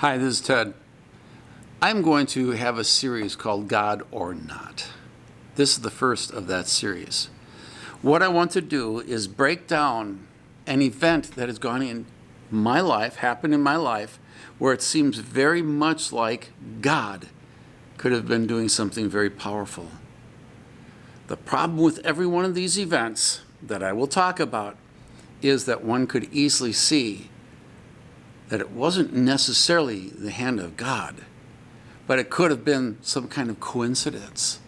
Hi, this is Ted. I'm going to have a series called God or Not. This is the first of that series. What I want to do is break down an event that has gone in my life, happened in my life, where it seems very much like God could have been doing something very powerful. The problem with every one of these events that I will talk about is that one could easily see that it wasn't necessarily the hand of God, but it could have been some kind of coincidence.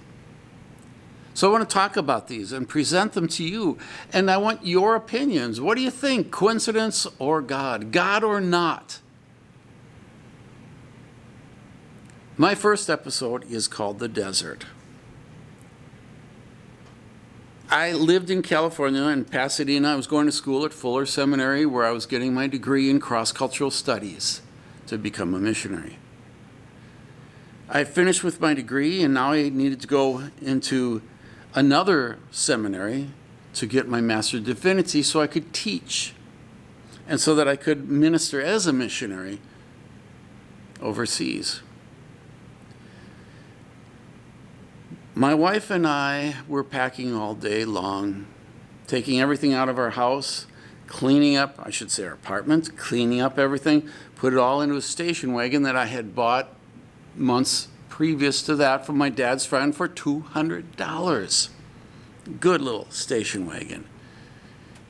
So I want to talk about these and present them to you, and I want your opinions. What do you think, coincidence or God? God or not? My first episode is called The Desert. I lived in California, in Pasadena. I was going to school at Fuller Seminary, where I was getting my degree in cross-cultural studies to become a missionary. I finished with my degree, and now I needed to go into another seminary to get my Master of Divinity so I could teach and so that I could minister as a missionary overseas. My wife and I were packing all day long, taking everything out of our house, cleaning up, I should say our apartment, cleaning up everything, put it all into a station wagon that I had bought months previous to that from my dad's friend for $200. Good little station wagon.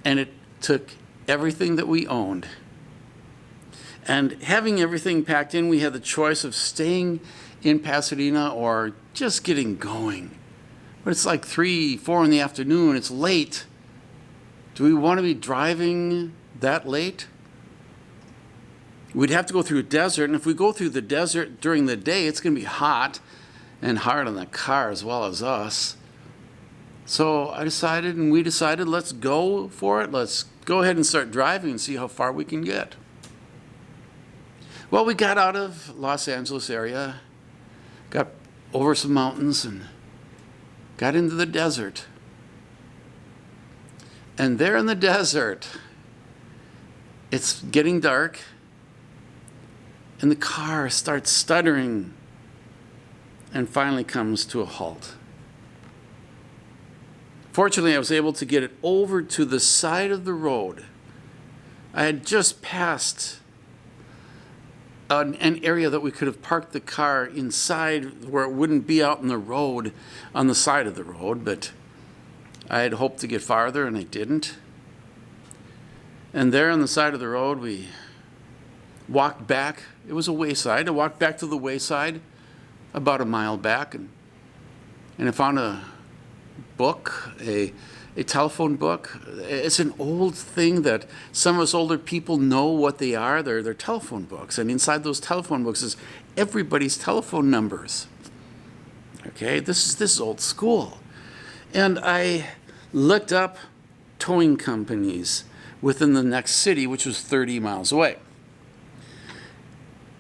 And it took everything that we owned. And having everything packed in, we had the choice of staying in Pasadena or just getting going. But it's like 3, 4 in the afternoon, it's late. Do we want to be driving that late? We'd have to go through a desert, and if we go through the desert during the day, it's going to be hot and hard on the car as well as us. So I decided, and we decided, let's go for it. Let's go ahead and start driving and see how far we can get. Well, we got out of Los Angeles area, got over some mountains, and got into the desert. And there in the desert, it's getting dark, and the car starts stuttering and finally comes to a halt. Fortunately, I was able to get it over to the side of the road. I had just passed an area that we could have parked the car inside where it wouldn't be out in the road, on the side of the road, but I had hoped to get farther and I didn't. And there on the side of the road, we walked back. It was a wayside. I walked back to the wayside about a mile back, and I found a book, a telephone book. It's an old thing that some of us older people know what they are. They're telephone books. And inside those telephone books is everybody's telephone numbers. Okay, this is old school. And I looked up towing companies within the next city, which was 30 miles away.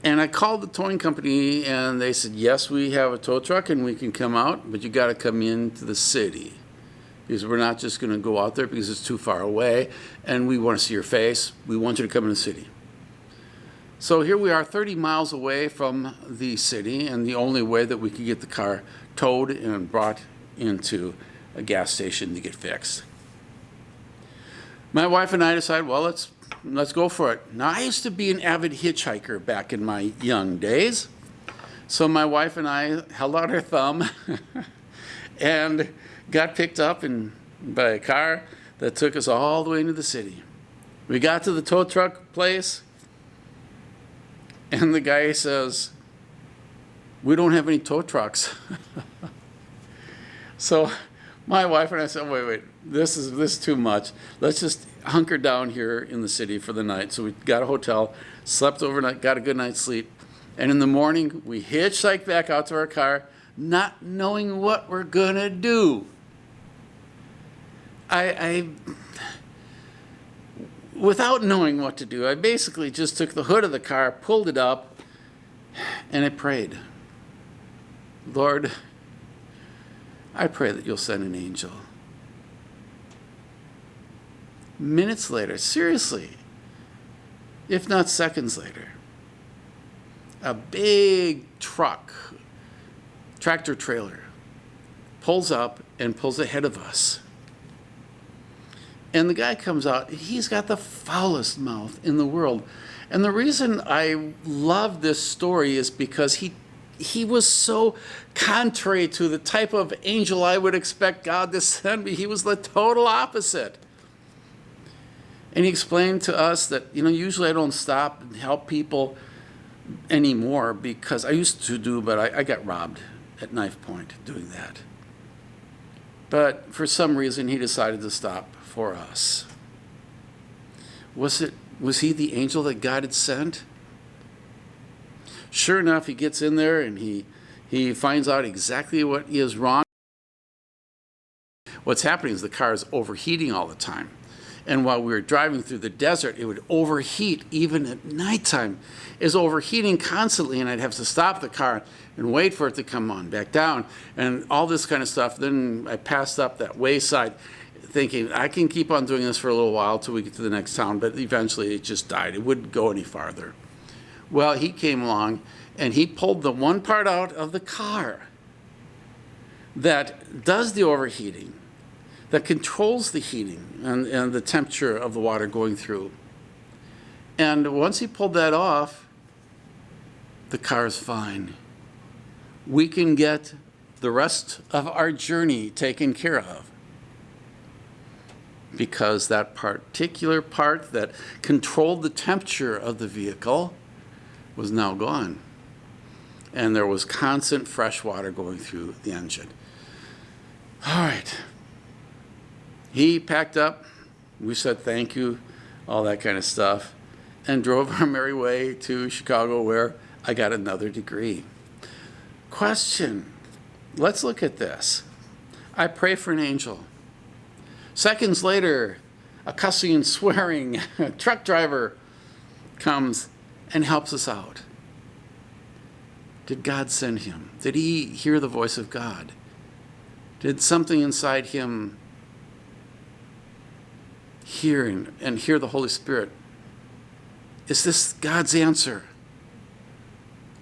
And I called the towing company, and they said, yes, we have a tow truck, and we can come out, but you got to come into the city, because we're not just going to go out there because it's too far away, and we want to see your face. We want you to come in the city. So here we are 30 miles away from the city, and the only way that we could get the car towed and brought into a gas station to get fixed. My wife and I decided, well, let's go for it. Now, I used to be an avid hitchhiker back in my young days. So my wife and I held out our thumb and got picked up by a car that took us all the way into the city. We got to the tow truck place, and the guy says, we don't have any tow trucks. So my wife and I said, wait, this is too much. Let's just hunker down here in the city for the night. So we got a hotel, slept overnight, got a good night's sleep. And in the morning, we hitchhiked back out to our car, not knowing what we're going to do. Without knowing what to do, I basically just took the hood of the car, pulled it up, and I prayed. Lord, I pray that you'll send an angel. Minutes later, seriously, if not seconds later, a big truck, tractor trailer, pulls up and pulls ahead of us. And the guy comes out, he's got the foulest mouth in the world. And the reason I love this story is because he was so contrary to the type of angel I would expect God to send me. He was the total opposite. And he explained to us that, usually I don't stop and help people anymore because I used to do, but I got robbed at knife point doing that. But for some reason, he decided to stop for us. Was he the angel that God had sent? Sure enough, he gets in there and he finds out exactly what is wrong. What's happening is the car is overheating all the time. And while we were driving through the desert, it would overheat even at nighttime. It's overheating constantly, and I'd have to stop the car and wait for it to come on back down and all this kind of stuff. Then I passed up that wayside thinking, I can keep on doing this for a little while till we get to the next town, but eventually it just died. It wouldn't go any farther. Well, he came along, and he pulled the one part out of the car that does the overheating, that controls the heating and the temperature of the water going through. And once he pulled that off, the car is fine. We can get the rest of our journey taken care of because that particular part that controlled the temperature of the vehicle was now gone. And there was constant fresh water going through the engine. All right. He packed up, we said thank you, all that kind of stuff, and drove our merry way to Chicago where I got another degree. Question, let's look at this. I pray for an angel. Seconds later, a cussing and swearing truck driver comes and helps us out. Did God send him? Did he hear the voice of God? Did something inside him hear and hear the Holy Spirit? Is this God's answer?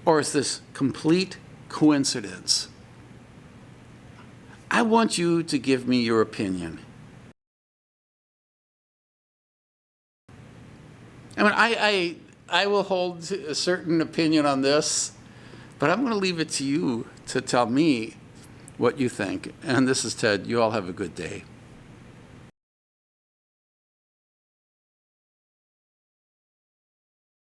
Or is this complete coincidence? I want you to give me your opinion. I mean, I will hold a certain opinion on this, but I'm going to leave it to you to tell me what you think. And this is Ted. You all have a good day.